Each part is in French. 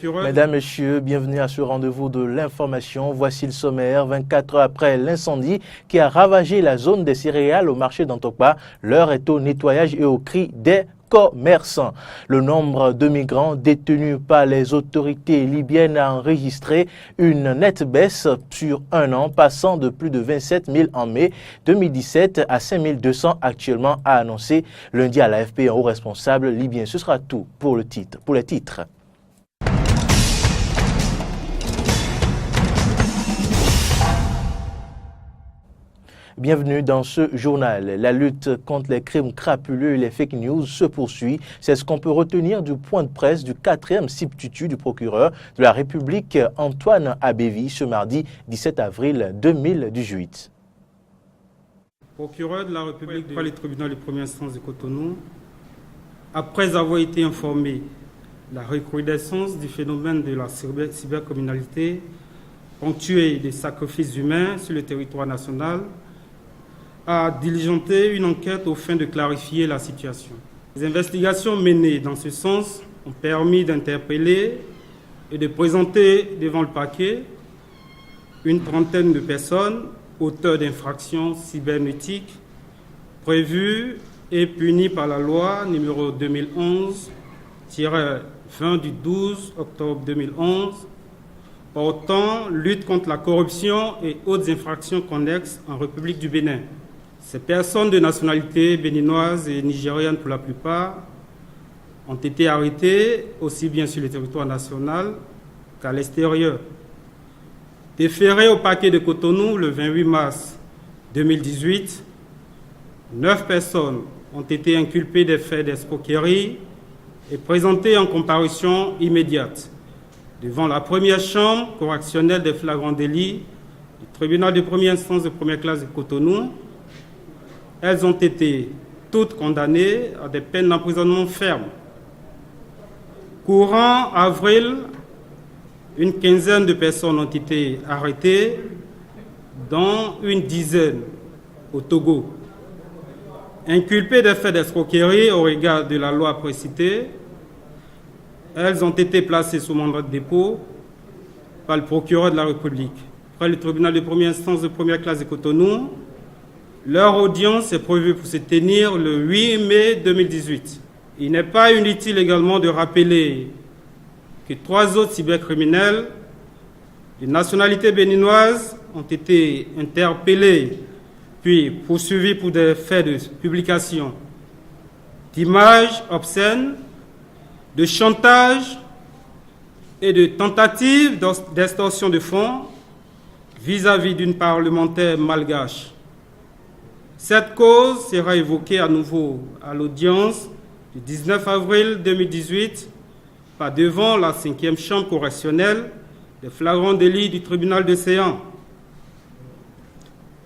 procureur. Mesdames, Messieurs, bienvenue à ce rendez-vous de l'information. Voici le sommaire. 24 heures après l'incendie qui a ravagé la zone des céréales au marché d'Antokpa, l'heure est au nettoyage et au cri des commerçants. Le nombre de migrants détenus par les autorités libyennes a enregistré une nette baisse sur un an, passant de plus de 27 000 en mai 2017 à 5 200 actuellement, a annoncé lundi à l'AFP un haut responsable libyen. Ce sera tout pour les titres. Bienvenue dans ce journal. La lutte contre les crimes crapuleux et les fake news se poursuit. C'est ce qu'on peut retenir du point de presse du 4e substitut du procureur de la République, Antoine Abévi, ce mardi 17 avril 2018. Procureur de la République devant le tribunal de première instance de Cotonou, après avoir été informé de la recrudescence du phénomène de la cybercriminalité, ponctuée des sacrifices humains sur le territoire national, a diligenté une enquête aux fins de clarifier la situation. Les investigations menées dans ce sens ont permis d'interpeller et de présenter devant le parquet une trentaine de personnes auteurs d'infractions cybernétiques prévues et punies par la loi numéro 2011-20 du 12 octobre 2011 portant lutte contre la corruption et autres infractions connexes en République du Bénin. Ces personnes de nationalité béninoise et nigériane pour la plupart ont été arrêtées aussi bien sur le territoire national qu'à l'extérieur. Déférées au parquet de Cotonou le 28 mars 2018, 9 personnes ont été inculpées des faits d'escroquerie et présentées en comparution immédiate devant la première chambre correctionnelle des flagrants délits du tribunal de première instance de première classe de Cotonou. Elles ont été toutes condamnées à des peines d'emprisonnement fermes. Courant avril, une quinzaine de personnes ont été arrêtées, dont une dizaine au Togo. Inculpées des faits d'escroquerie au regard de la loi précitée, elles ont été placées sous mandat de dépôt par le procureur de la République. Après le tribunal de première instance de première classe de Cotonou, leur audience est prévue pour se tenir le 8 mai 2018. Il n'est pas inutile également de rappeler que 3 autres cybercriminels de nationalité béninoise ont été interpellés puis poursuivis pour des faits de publication d'images obscènes, de chantage et de tentatives d'extorsion de fonds vis-à-vis d'une parlementaire malgache. Cette cause sera évoquée à nouveau à l'audience du 19 avril 2018 par devant la 5e chambre correctionnelle des flagrants délits du tribunal de Séan.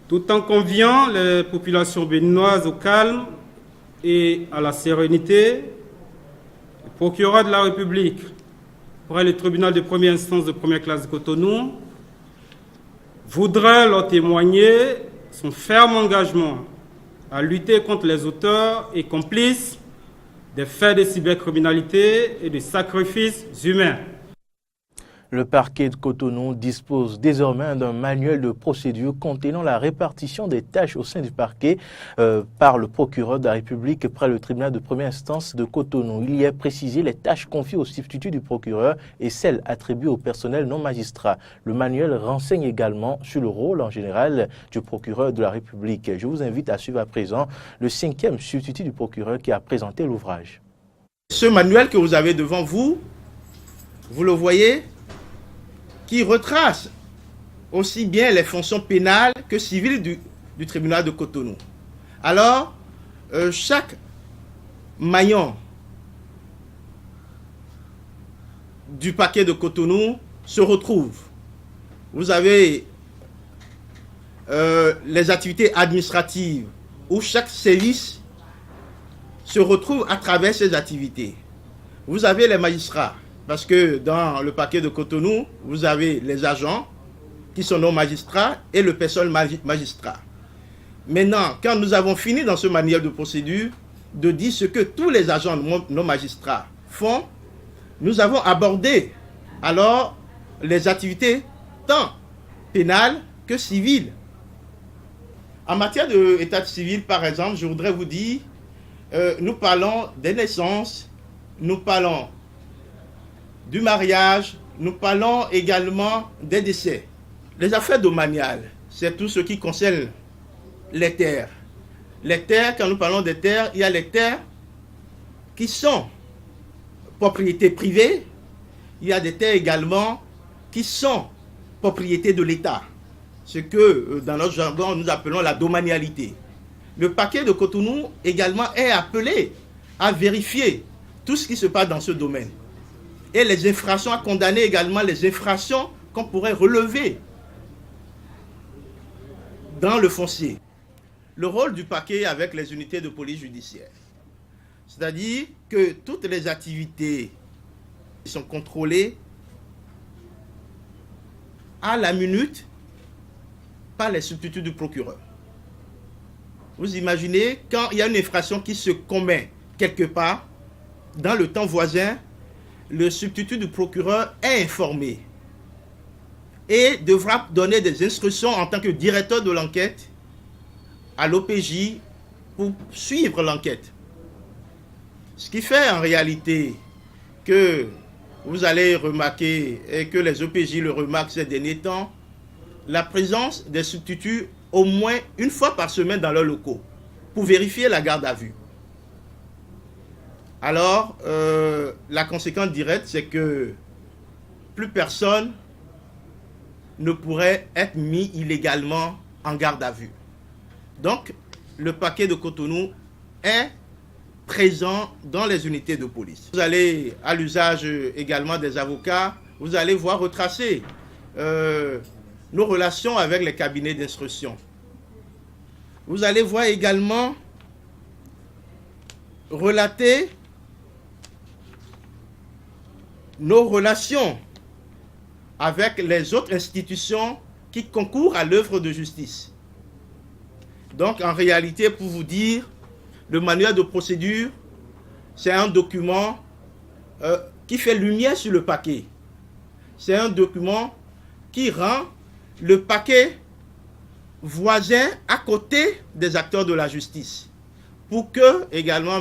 Tout en conviant les populations béninoises au calme et à la sérénité, le procureur de la République, auprès du tribunal de première instance de première classe de Cotonou, voudrait leur témoigner son ferme engagement à lutter contre les auteurs et complices des faits de cybercriminalité et de sacrifices humains. Le parquet de Cotonou dispose désormais d'un manuel de procédure contenant la répartition des tâches au sein du parquet par le procureur de la République près le tribunal de première instance de Cotonou. Il y est précisé les tâches confiées au substitut du procureur et celles attribuées au personnel non magistrat. Le manuel renseigne également sur le rôle en général du procureur de la République. Je vous invite à suivre à présent le 5e substitut du procureur qui a présenté l'ouvrage. Ce manuel que vous avez devant vous, vous le voyez, qui retrace aussi bien les fonctions pénales que civiles du tribunal de Cotonou. Alors, chaque maillon du parquet de Cotonou se retrouve. Vous avez les activités administratives où chaque service se retrouve à travers ces activités. Vous avez les magistrats. Parce que dans le parquet de Cotonou, vous avez les agents qui sont non magistrats et le personnel magistrat. Maintenant, quand nous avons fini dans ce manuel de procédure de dire ce que tous les agents non magistrats font, nous avons abordé alors les activités tant pénales que civiles. En matière d'état civil, par exemple, je voudrais vous dire, nous parlons des naissances, nous parlons du mariage, nous parlons également des décès. Les affaires domaniales, c'est tout ce qui concerne les terres. Les terres, quand nous parlons des terres, il y a les terres qui sont propriété privée, il y a des terres également qui sont propriété de l'État. Ce que dans notre jargon nous appelons la domanialité. Le parquet de Cotonou également est appelé à vérifier tout ce qui se passe dans ce domaine. Et les infractions, à condamner également les infractions qu'on pourrait relever dans le foncier. Le rôle du parquet avec les unités de police judiciaire. C'est-à-dire que toutes les activités sont contrôlées à la minute par les substituts du procureur. Vous imaginez, quand il y a une infraction qui se commet quelque part, dans le temps voisin, le substitut du procureur est informé et devra donner des instructions en tant que directeur de l'enquête à l'OPJ pour suivre l'enquête. Ce qui fait en réalité que vous allez remarquer et que les OPJ le remarquent ces derniers temps, la présence des substituts au moins une fois par semaine dans leurs locaux pour vérifier la garde à vue. Alors, la conséquence directe, c'est que plus personne ne pourrait être mis illégalement en garde à vue. Donc, le parquet de Cotonou est présent dans les unités de police. Vous allez à l'usage également des avocats, vous allez voir retracer nos relations avec les cabinets d'instruction. Vous allez voir également relater nos relations avec les autres institutions qui concourent à l'œuvre de justice. Donc, en réalité, pour vous dire, le manuel de procédure, c'est un document qui fait lumière sur le parquet. C'est un document qui rend le parquet voisin à côté des acteurs de la justice. Pour que, également,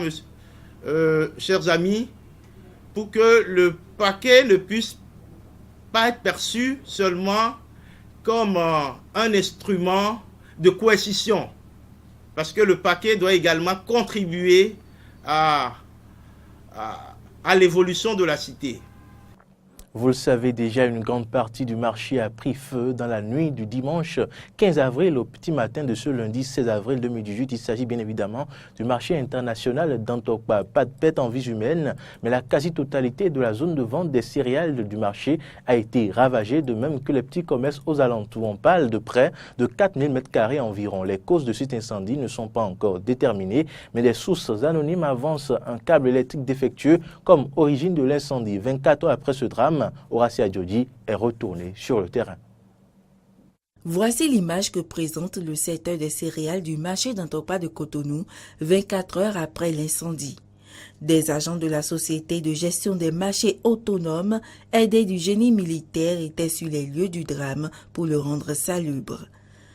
chers amis, pour que le parquet ne puisse pas être perçu seulement comme un instrument de coercition. Parce que le parquet doit également contribuer à l'évolution de la cité. Vous le savez déjà, une grande partie du marché a pris feu dans la nuit du dimanche 15 avril au petit matin de ce lundi 16 avril 2018. Il s'agit bien évidemment du marché international d'Antokpa. Pas de perte en vie humaine, mais la quasi-totalité de la zone de vente des céréales du marché a été ravagée, de même que les petits commerces aux alentours. On parle de près de 4000 m² environ. Les causes de cet incendie ne sont pas encore déterminées, mais des sources anonymes avancent un câble électrique défectueux comme origine de l'incendie. 24 heures après ce drame, Horacia Djodi est retourné sur le terrain. Voici l'image que présente le secteur des céréales du marché d'Antokpa de Cotonou 24 heures après l'incendie. Des agents de la Société de gestion des marchés autonomes aidés du génie militaire étaient sur les lieux du drame pour le rendre salubre.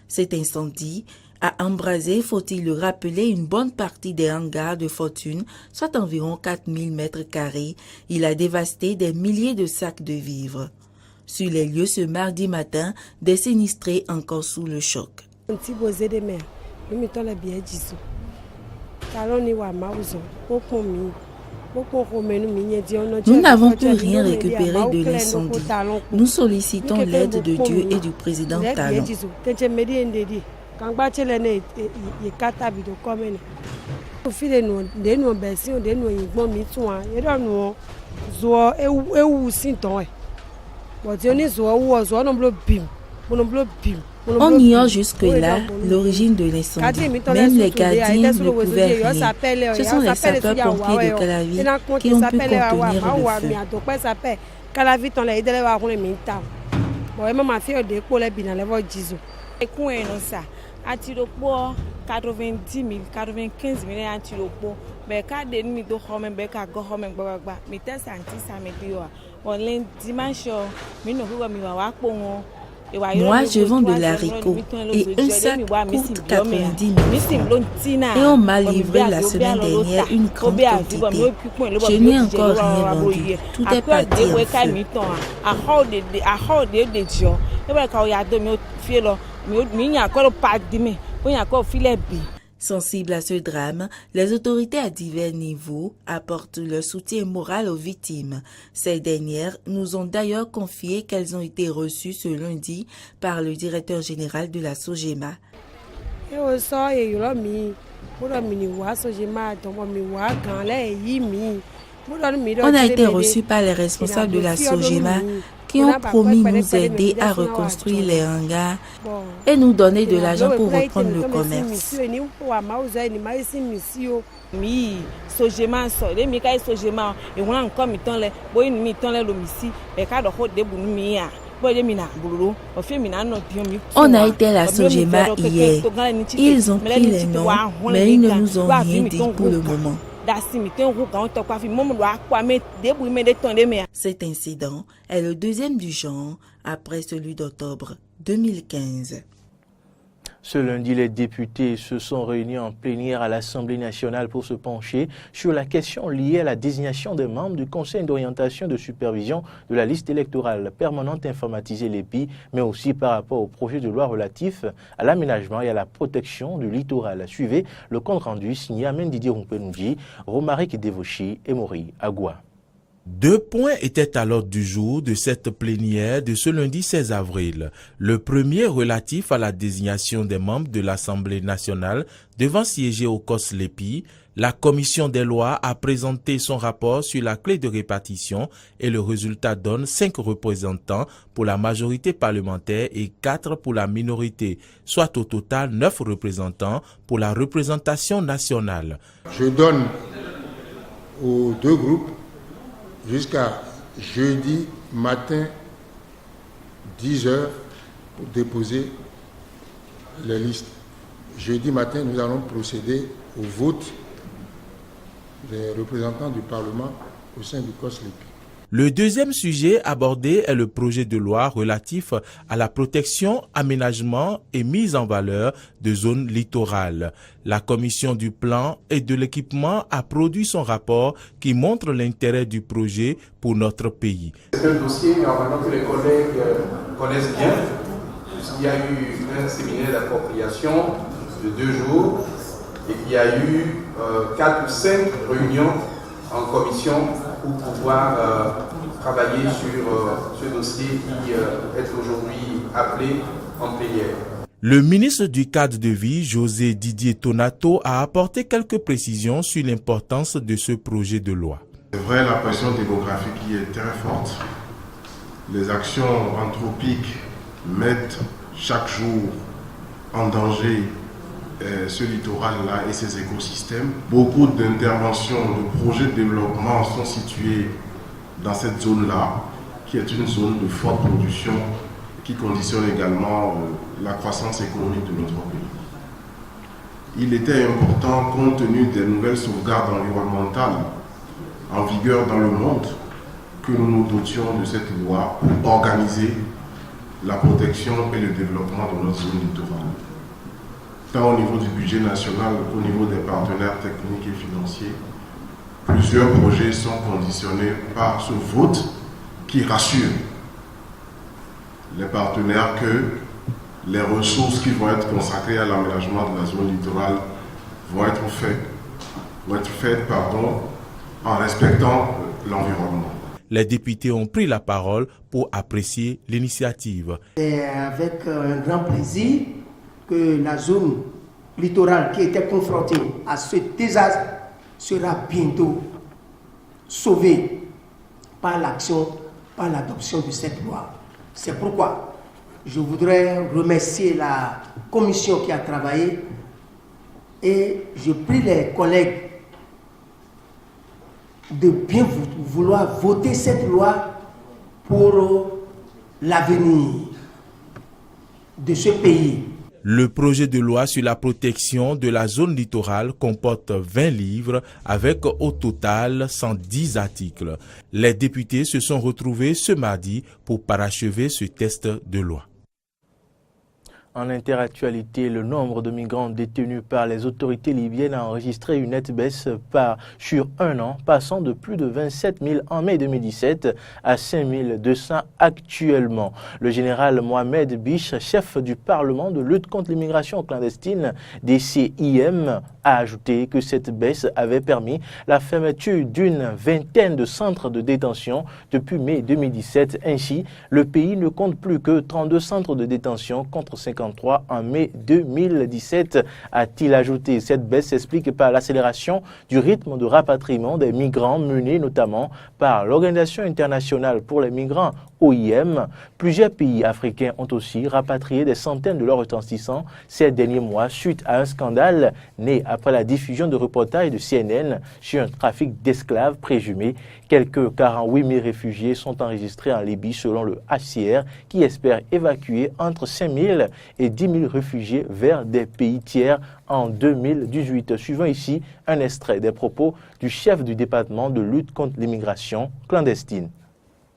Cet incendie a embrasé, faut-il le rappeler, une bonne partie des hangars de fortune, soit environ 4000 m². Il a dévasté des milliers de sacs de vivres. Sur les lieux ce mardi matin, des sinistrés encore sous le choc. Nous n'avons pu rien récupérer de l'incendie. Nous sollicitons l'aide de Dieu et du président Talon. On ignore jusque-là l'origine de l'incendie. Même les gardiens ne pouvaient rien. Ce sont les sapeurs-pompiers de Calavi qui ont pu contenir le feu. Atiropo 90 000, 95 000 atiropo. Mais quand des nuits de hommes, mais quand gohomem bagba, mais t'es senti ça me dit Moi, je vends de l'haricot et un sac coûte 90 000 francs. Et on m'a livré la semaine dernière une grande quantité. Je n'ai encore rien vendu. Tout est parti en feu. Sensibles à ce drame, les autorités à divers niveaux apportent leur soutien moral aux victimes. Ces dernières nous ont d'ailleurs confié qu'elles ont été reçues ce lundi par le directeur général de la SOGEMA. On a été reçus par les responsables de la SOGEMA qui ont promis nous aider à reconstruire les hangars et nous donner de l'argent pour reprendre le commerce. On a été à la SOGEMA hier. Ils ont pris les noms, mais ils ne nous ont rien dit pour le moment. Cet incident est le deuxième du genre après celui d'octobre 2015. Ce lundi, les députés se sont réunis en plénière à l'Assemblée nationale pour se pencher sur la question liée à la désignation des membres du Conseil d'orientation de supervision de la liste électorale permanente informatisée l'EPI, mais aussi par rapport au projet de loi relatif à l'aménagement et à la protection du littoral. Suivez le compte-rendu signé Amen Didier Rumpenouji, Romaric Devoshi et Mori Agua. 2 points étaient à l'ordre du jour de cette plénière de ce lundi 16 avril. Le premier relatif à la désignation des membres de l'Assemblée nationale devant siéger au COS-LEPI. La commission des lois a présenté son rapport sur la clé de répartition et le résultat donne 5 représentants pour la majorité parlementaire et 4 pour la minorité, soit au total 9 représentants pour la représentation nationale. Je donne aux 2 groupes jusqu'à jeudi matin 10h pour déposer les listes. Jeudi matin, nous allons procéder au vote des représentants du Parlement au sein du COS-LEPI. Le deuxième sujet abordé est le projet de loi relatif à la protection, aménagement et mise en valeur de zones littorales. La commission du plan et de l'équipement a produit son rapport qui montre l'intérêt du projet pour notre pays. C'est un dossier normalement que les collègues connaissent bien. Il y a eu un séminaire d'appropriation de 2 jours et il y a eu 4 ou 5 réunions en commission pour pouvoir travailler sur ce dossier qui est aujourd'hui appelé en plénière. Le ministre du Cadre de vie, José Didier Tonato, a apporté quelques précisions sur l'importance de ce projet de loi. C'est vrai, la pression démographique y est très forte. Les actions anthropiques mettent chaque jour en danger ce littoral-là et ses écosystèmes. Beaucoup d'interventions, de projets de développement sont situés dans cette zone-là, qui est une zone de forte production qui conditionne également la croissance économique de notre pays. Il était important, compte tenu des nouvelles sauvegardes environnementales en vigueur dans le monde, que nous nous dotions de cette loi pour organiser la protection et le développement de notre zone littorale. Tant au niveau du budget national qu'au niveau des partenaires techniques et financiers, plusieurs projets sont conditionnés par ce vote qui rassure les partenaires que les ressources qui vont être consacrées à l'aménagement de la zone littorale vont être faites en respectant l'environnement. Les députés ont pris la parole pour apprécier l'initiative. C'est avec un grand plaisir que la zone littorale qui était confrontée à ce désastre sera bientôt sauvée par l'action, par l'adoption de cette loi. C'est pourquoi je voudrais remercier la commission qui a travaillé et je prie les collègues de bien vouloir voter cette loi pour l'avenir de ce pays. Le projet de loi sur la protection de la zone littorale comporte 20 livres avec au total 110 articles. Les députés se sont retrouvés ce mardi pour parachever ce texte de loi. En interactualité, le nombre de migrants détenus par les autorités libyennes a enregistré une nette baisse sur un an, passant de plus de 27 000 en mai 2017 à 5 200 actuellement. Le général Mohamed Biche, chef du Parlement de lutte contre l'immigration clandestine des CIM, a ajouté que cette baisse avait permis la fermeture d'une vingtaine de centres de détention depuis mai 2017. Ainsi, le pays ne compte plus que 32 centres de détention contre 53 en mai 2017, a-t-il ajouté. Cette baisse s'explique par l'accélération du rythme de rapatriement des migrants menée notamment par l'Organisation internationale pour les migrants, OIM. Plusieurs pays africains ont aussi rapatrié des centaines de leurs ressortissants ces derniers mois suite à un scandale né après la diffusion de reportages de CNN sur un trafic d'esclaves présumés. Quelques 48 000 réfugiés sont enregistrés en Libye selon le HCR qui espère évacuer entre 5 000 et 10 000 réfugiés vers des pays tiers en 2018. Suivant ici un extrait des propos du chef du département de lutte contre l'immigration clandestine.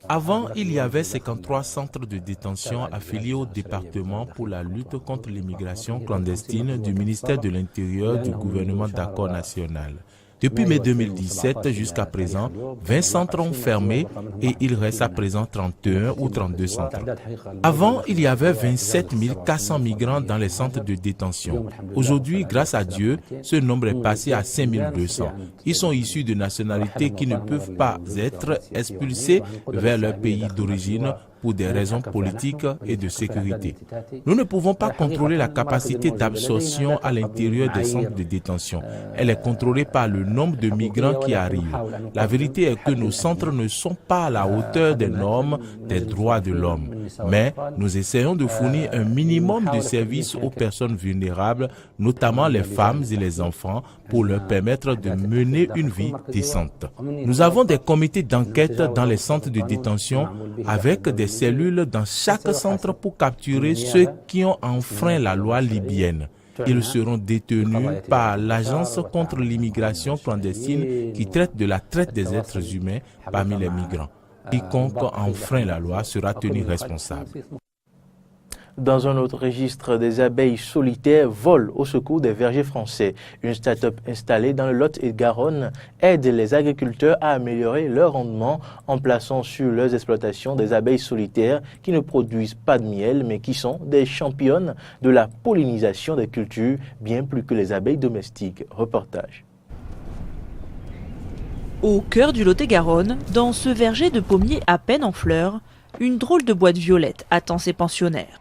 Avant, il y avait 53 centres de détention affiliés au département pour la lutte contre l'immigration clandestine du ministère de l'Intérieur du gouvernement d'accord national. Depuis mai 2017 jusqu'à présent, 20 centres ont fermé et il reste à présent 31 ou 32 centres. Avant, il y avait 27 400 migrants dans les centres de détention. Aujourd'hui, grâce à Dieu, ce nombre est passé à 5 200. Ils sont issus de nationalités qui ne peuvent pas être expulsés vers leur pays d'origine pour des raisons politiques et de sécurité. Nous ne pouvons pas contrôler la capacité d'absorption à l'intérieur des centres de détention. Elle est contrôlée par le nombre de migrants qui arrivent. La vérité est que nos centres ne sont pas à la hauteur des normes des droits de l'homme. Mais nous essayons de fournir un minimum de services aux personnes vulnérables, notamment les femmes et les enfants, pour leur permettre de mener une vie décente. Nous avons des comités d'enquête dans les centres de détention avec des cellules dans chaque centre pour capturer ceux qui ont enfreint la loi libyenne. Ils seront détenus par l'Agence contre l'immigration clandestine qui traite de la traite des êtres humains parmi les migrants. Quiconque enfreint la loi sera tenu responsable. Dans un autre registre, des abeilles solitaires volent au secours des vergers français. Une start-up installée dans le Lot-et-Garonne aide les agriculteurs à améliorer leur rendement en plaçant sur leurs exploitations des abeilles solitaires qui ne produisent pas de miel mais qui sont des championnes de la pollinisation des cultures bien plus que les abeilles domestiques. Reportage. Au cœur du Lot-et-Garonne, dans ce verger de pommiers à peine en fleurs, une drôle de boîte violette attend ses pensionnaires.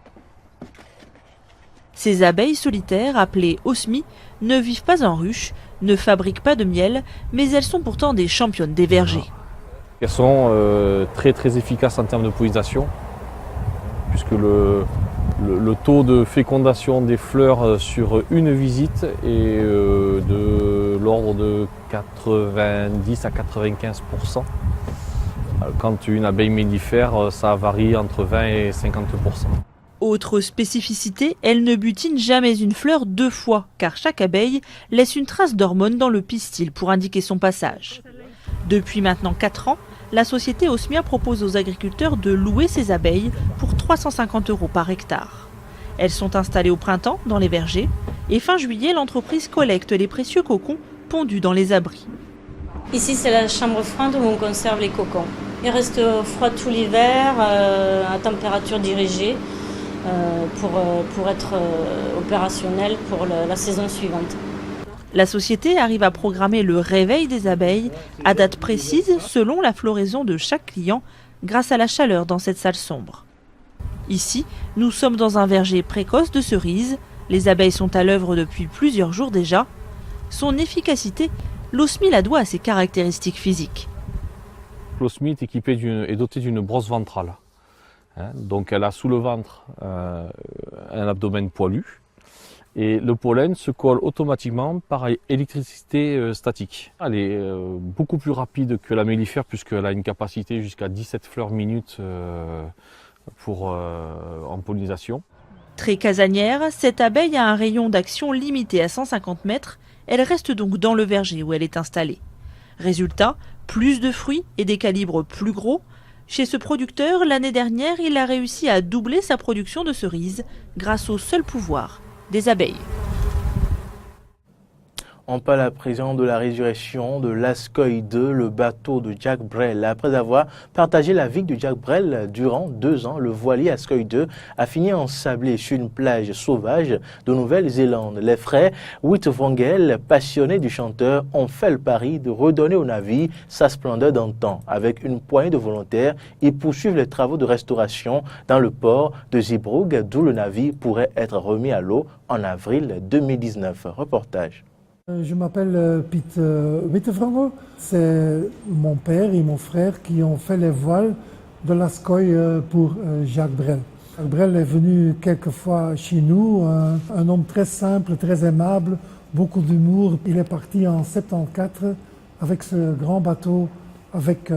Ces abeilles solitaires, appelées osmies, ne vivent pas en ruche, ne fabriquent pas de miel, mais elles sont pourtant des championnes des vergers. Elles sont très efficaces en termes de pollinisation, puisque le taux de fécondation des fleurs sur une visite est de l'ordre de 90 à 95%. Quand une abeille mellifère, ça varie entre 20 et 50%. Autre spécificité, elle ne butine jamais une fleur deux fois, car chaque abeille laisse une trace d'hormone dans le pistil pour indiquer son passage. Depuis maintenant 4 ans, la société Osmia propose aux agriculteurs de louer ces abeilles pour 350 € par hectare. Elles sont installées au printemps dans les vergers et fin juillet, l'entreprise collecte les précieux cocons pondus dans les abris. Ici, c'est la chambre froide où on conserve les cocons. Ils restent froids tout l'hiver, à température dirigée. Pour être opérationnel pour la saison suivante. La société arrive à programmer le réveil des abeilles à date précise selon la floraison de chaque client grâce à la chaleur dans cette salle sombre. Ici, nous sommes dans un verger précoce de cerises. Les abeilles sont à l'œuvre depuis plusieurs jours déjà. Son efficacité, l'osmie la doit à ses caractéristiques physiques. L'osmie est dotée d'une brosse ventrale. Donc elle a sous le ventre un abdomen poilu et le pollen se colle automatiquement par électricité statique. Elle est beaucoup plus rapide que la mellifère puisqu'elle a une capacité jusqu'à 17 fleurs minutes en pollinisation. Très casanière, cette abeille a un rayon d'action limité à 150 mètres. Elle reste donc dans le verger où elle est installée. Résultat, plus de fruits et des calibres plus gros. Chez ce producteur, l'année dernière, il a réussi à doubler sa production de cerises grâce au seul pouvoir des abeilles. On parle à présent de la résurrection de l'Ascoï 2, le bateau de Jacques Brel. Après avoir partagé la vie de Jacques Brel durant 2 ans, le voilier Ascoï 2 a fini ensablé sur une plage sauvage de Nouvelle-Zélande. Les frères Wittevongel, passionnés du chanteur, ont fait le pari de redonner au navire sa splendeur d'antan. Avec une poignée de volontaires, ils poursuivent les travaux de restauration dans le port de Zeebrugge, d'où le navire pourrait être remis à l'eau en avril 2019. Reportage. Je m'appelle Piet Wittevongel. C'est mon père et mon frère qui ont fait les voiles de l'Ascoï pour Jacques Brel. Jacques Brel est venu quelquefois chez nous, un homme très simple, très aimable, beaucoup d'humour. Il est parti en 74 avec ce grand bateau, avec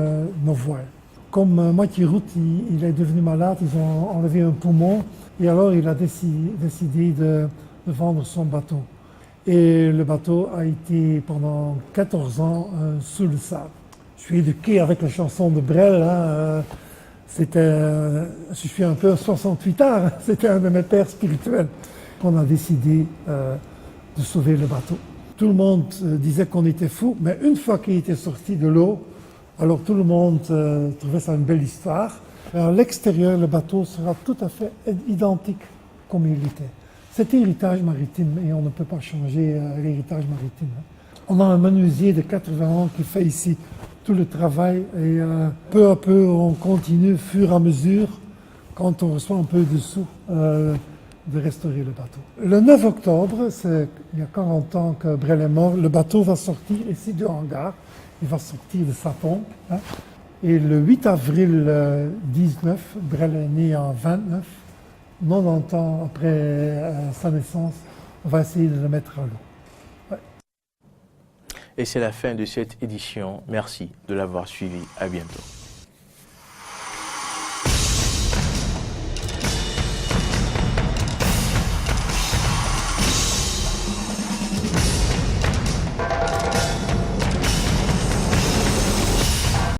nos voiles. Comme moitié route, il est devenu malade, ils ont enlevé un poumon et alors il a décidé de vendre son bateau. Et le bateau a été pendant 14 ans sous le sable. Je suis éduqué avec la chanson de Brel. Je suis un peu 68 ans, c'était un de mes pères spirituels. On a décidé de sauver le bateau. Tout le monde disait qu'on était fous, mais une fois qu'il était sorti de l'eau, alors tout le monde trouvait ça une belle histoire. Et à l'extérieur, le bateau sera tout à fait identique comme il était. C'est héritage maritime et on ne peut pas changer l'héritage maritime. On a un menuisier de 80 ans qui fait ici tout le travail et peu à peu on continue, fur et à mesure, quand on reçoit un peu de sous, de restaurer le bateau. Le 9 octobre, il y a 40 ans que Brel est mort, le bateau va sortir ici du hangar, il va sortir de sa pompe. Et le 8 avril 19, Brel est né en 29. 90 ans après sa naissance, on va essayer de le mettre à l'eau. Ouais. Et c'est la fin de cette édition. Merci de l'avoir suivi. À bientôt.